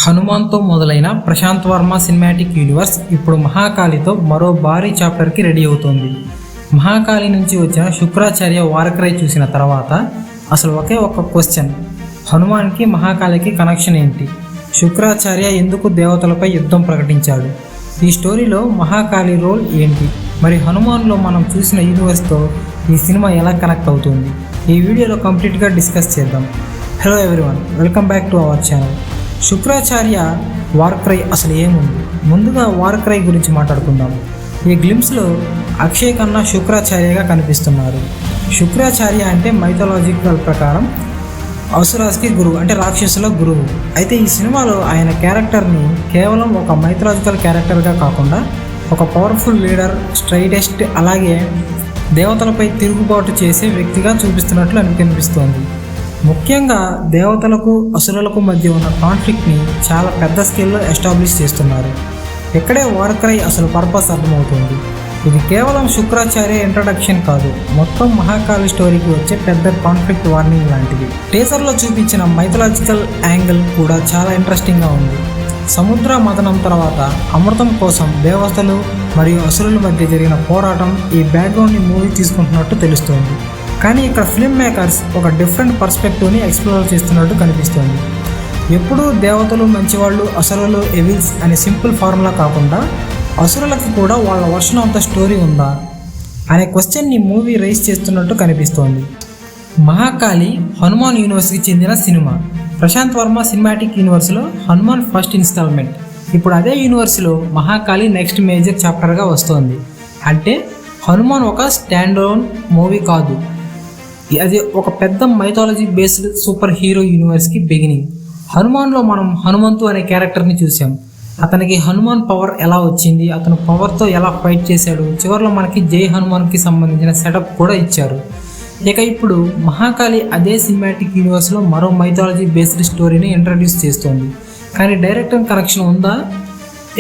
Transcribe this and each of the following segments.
హనుమాన్తో మొదలైన Prashanth Varma cinematic universe ఇప్పుడు మహాకాళితో మరో భారీ చాప్టర్కి రెడీ అవుతోంది. మహాకాళి నుంచి వచ్చిన శుక్రాచార్య వారక్రై చూసిన తర్వాత అసలు ఒకే ఒక్క క్వశ్చన్, హనుమాన్కి మహాకాళికి కనెక్షన్ ఏంటి? శుక్రాచార్య ఎందుకు దేవతలపై యుద్ధం ప్రకటించాడు? ఈ స్టోరీలో మహాకాళి రోల్ ఏంటి? మరి హనుమాన్లో మనం చూసిన యూనివర్స్తో ఈ సినిమా ఎలా కనెక్ట్ అవుతుంది? ఈ వీడియోలో కంప్లీట్గా డిస్కస్ చేద్దాం. Hello everyone, welcome back to our channel. Shukracharya war cry అసలు ఏముంది? ముందుగా వార్క్రై గురించి మాట్లాడుకుందాం. ఈ గ్లిమ్స్లో అక్షయ్ ఖన్నా శుక్రాచార్యగా కనిపిస్తున్నారు. శుక్రాచార్య అంటే మైథాలజికల్ ప్రకారం అసురాస్కి గురువు, అంటే రాక్షసుల గురువు. అయితే ఈ సినిమాలో ఆయన క్యారెక్టర్ని కేవలం ఒక మైథాలజికల్ క్యారెక్టర్గా కాకుండా ఒక పవర్ఫుల్ లీడర్, స్ట్రైటెస్ట్, అలాగే దేవతలపై తిరుగుబాటు చేసే వ్యక్తిగా చూపిస్తున్నట్లు కనిపిస్తోంది. ముఖ్యంగా దేవతలకు అసురులకు మధ్య ఉన్న కాన్ఫ్లిక్ట్ని చాలా పెద్ద స్కేల్లో ఎస్టాబ్లిష్ చేస్తున్నారు. ఇక్కడే వార్క్రై అసలు పర్పస్ అర్థమవుతుంది. ఇది కేవలం శుక్రాచార్య ఇంట్రడక్షన్ కాదు, మొత్తం మహాకాళి స్టోరీకి వచ్చే పెద్ద కాన్ఫ్లిక్ట్ వార్నింగ్ లాంటిది. టీజర్లో చూపించిన మైథలాజికల్ యాంగిల్ కూడా చాలా ఇంట్రెస్టింగ్గా ఉంది. సముద్ర మథనం తర్వాత అమృతం కోసం దేవతలు మరియు అసురుల మధ్య జరిగిన పోరాటం ఈ బ్యాక్గ్రౌండ్ని మూవీ తీసుకుంటున్నట్టు తెలుస్తోంది. కానీ ఇక్కడ ఫిల్మ్ మేకర్స్ ఒక డిఫరెంట్ పర్స్పెక్టివ్ని ఎక్స్ప్లోర్ చేస్తున్నట్టు కనిపిస్తోంది. ఎప్పుడూ దేవతలు మంచివాళ్ళు, అసురులు ఎవిల్స్ అనే సింపుల్ ఫార్ములా కాకుండా అసురులకు కూడా వాళ్ళ వర్షన్ ఆఫ్ ద స్టోరీ ఉందా అనే క్వశ్చన్ని మూవీ రైజ్ చేస్తున్నట్టు కనిపిస్తోంది. మహాకాళి హనుమాన్ యూనివర్స్కి చెందిన సినిమా. ప్రశాంత్ వర్మ సినిమాటిక్ యూనివర్స్లో హనుమాన్ ఫస్ట్ ఇన్స్టాల్మెంట్. ఇప్పుడు అదే యూనివర్స్లో మహాకాళి నెక్స్ట్ మేజర్ చాప్టర్గా వస్తోంది. అంటే హనుమాన్ ఒక స్టాండ్ అలోన్ మూవీ కాదు, అది ఒక పెద్ద మైథాలజీ బేస్డ్ సూపర్ హీరో యూనివర్స్కి బిగినింగ్. హనుమాన్లో మనం హనుమంతు అనే క్యారెక్టర్ని చూసాం. అతనికి హనుమాన్ పవర్ ఎలా వచ్చింది, అతను పవర్తో ఎలా ఫైట్ చేశాడు, చివరిలో మనకి జై హనుమాన్కి సంబంధించిన సెటప్ కూడా ఇచ్చారు. ఇక ఇప్పుడు మహాకాళి అదే సినిమాటిక్ యూనివర్స్లో మరో మైథాలజీ బేస్డ్ స్టోరీని ఇంట్రడ్యూస్ చేస్తోంది. కానీ డైరెక్టర్ కనెక్షన్ ఉందా?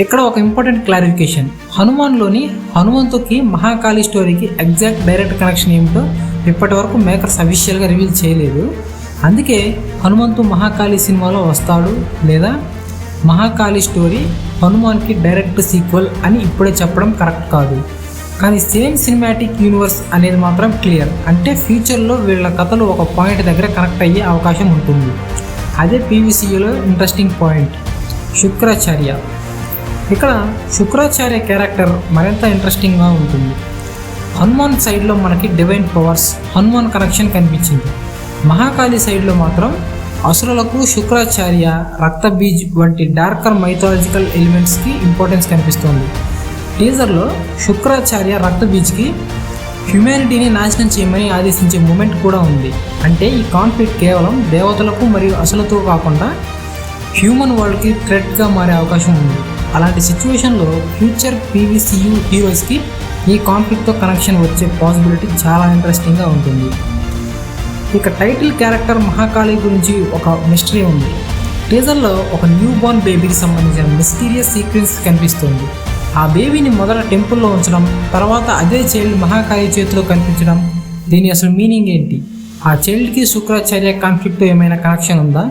ఇక్కడ ఒక ఇంపార్టెంట్ క్లారిఫికేషన్, హనుమాన్లోని హనుమంతుకి మహాకాళి స్టోరీకి ఎగ్జాక్ట్ డైరెక్ట్ కనెక్షన్ ఏమిటో ఇప్పటి వరకు మేకర్స్ అఫీషియల్గా రివీల్ చేయలేదు. అందుకే హనుమంతు మహాకాళి సినిమాలో వస్తాడు లేదా మహాకాళి స్టోరీ హనుమాన్కి డైరెక్ట్ సీక్వెల్ అని ఇప్పుడే చెప్పడం కరెక్ట్ కాదు. కానీ సేమ్ సినిమాటిక్ యూనివర్స్ అనేది మాత్రం క్లియర్. అంటే ఫ్యూచర్లో వీళ్ళ కథలు ఒక పాయింట్ దగ్గర కనెక్ట్ అయ్యే అవకాశం ఉంటుంది. అదే పీవీసీయూలో ఇంట్రెస్టింగ్ పాయింట్. శుక్రాచార్య. ఇక్కడ శుక్రాచార్య క్యారెక్టర్ మరింత ఇంట్రెస్టింగ్గా ఉంటుంది. హనుమాన్ సైడ్లో మనకి డివైన్ పవర్స్, హనుమాన్ కనెక్షన్ కనిపించింది. మహాకాళి సైడ్లో మాత్రం అసురులకు శుక్రాచార్య, రక్తబీజ్ వంటి డార్కర్ మైథాలజికల్ ఎలిమెంట్స్కి ఇంపార్టెన్స్ కనిపిస్తోంది. టీజర్లో శుక్రాచార్య రక్తబీజ్కి హ్యుమానిటీని నాశనం చేయమని ఆదేశించే మూమెంట్ కూడా ఉంది. అంటే ఈ కాన్ఫ్లిక్ట్ కేవలం దేవతలకు మరియు అసురులతో కాకుండా హ్యూమన్ వరల్డ్కి థ్రెట్గా మారే అవకాశం ఉంది. అలాంటి సిచ్యువేషన్లో ఫ్యూచర్ పీవీసీయూ హీరోస్కి ఈ కాన్ఫ్లిక్ట్తో కనెక్షన్ వచ్చే పాసిబిలిటీ చాలా ఇంట్రెస్టింగ్గా ఉంటుంది. ఇక టైటిల్ క్యారెక్టర్ మహాకాళి గురించి ఒక మిస్టరీ ఉంది. టీజర్లో ఒక న్యూ బోర్న్ బేబీకి సంబంధించిన మిస్టీరియస్ సీక్వెన్స్ కనిపిస్తుంది. ఆ బేబీని మొదట టెంపుల్లో ఉంచడం, తర్వాత అదే చైల్డ్ మహాకాళి చేతిలో కనిపించడం, దీని అసలు మీనింగ్ ఏంటి? ఆ చైల్డ్కి శుక్రాచార్య కాన్ఫ్లిక్ట్తో ఏమైనా కనెక్షన్ ఉందా,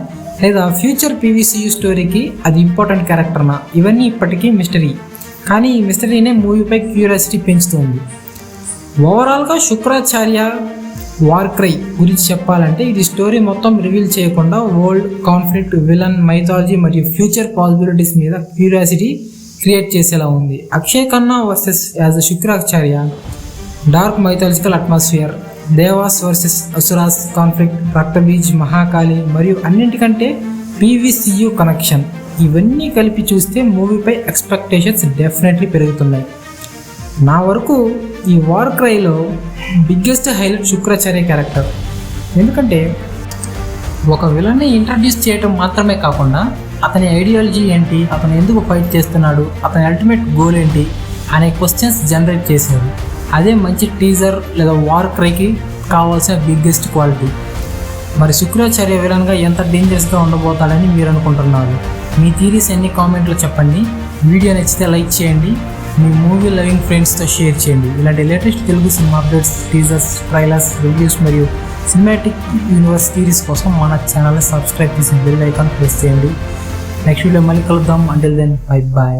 లేదా ఫ్యూచర్ పీవీసీయూ స్టోరీకి అది ఇంపార్టెంట్ క్యారెక్టర్నా? ఇవన్నీ ఇప్పటికీ మిస్టరీ. కానీ ఈ మిస్టరీనే మూవీపై క్యూరియాసిటీ పెంచుతుంది. ఓవరాల్గా శుక్రాచార్య వార్క్రై గురించి చెప్పాలంటే ఇది స్టోరీ మొత్తం రివీల్ చేయకుండా వరల్డ్, కాన్ఫ్లిక్ట్, విలన్, మైథాలజీ మరియు ఫ్యూచర్ పాసిబిలిటీస్ మీద క్యూరియాసిటీ క్రియేట్ చేసేలా ఉంది. Akshaye Khanna versus as a Shukracharya, dark mythological atmosphere, devas versus asuras conflict, Raktabeej, Mahakali మరియు అన్నింటికంటే పీవీసీయూ కనెక్షన్, ఇవన్నీ కలిపి చూస్తే మూవీపై ఎక్స్పెక్టేషన్స్ డెఫినెట్లీ పెరుగుతున్నాయి. నా వరకు ఈ వార్క్రైలో బిగ్గెస్ట్ హైలైట్ శుక్రాచార్య క్యారెక్టర్. ఎందుకంటే ఒక విలన్ని ఇంట్రడ్యూస్ చేయడం మాత్రమే కాకుండా అతని ఐడియాలజీ ఏంటి, అతను ఎందుకు ఫైట్ చేస్తున్నాడు, అతని అల్టిమేట్ గోల్ ఏంటి అనే క్వశ్చన్స్ జనరేట్ చేశారు. అదే మంచి టీజర్ లేదా వార్క్రైకి కావాల్సిన బిగ్గెస్ట్ క్వాలిటీ. మరి శుక్రాచార్య విలన్గా ఎంత డేంజరస్గా ఉండబోతాడని మీరు అనుకుంటున్నారు? మీ థీరీస్ ఎన్ని కామెంట్లో చెప్పండి. వీడియో నచ్చితే లైక్ చేయండి, మీ మూవీ లవింగ్ ఫ్రెండ్స్తో షేర్ చేయండి. ఇలాంటి latest Telugu cinema updates, teasers, trailers, reviews మరియు సినిమాటిక్ యూనివర్స్ థీరీస్ కోసం మన ఛానల్ని సబ్స్క్రైబ్ చేసి బెల్ ఐకాన్ ప్రెస్ చేయండి. నెక్స్ట్ వీడియో మళ్ళీ కలుద్దాం. Until then bye bye.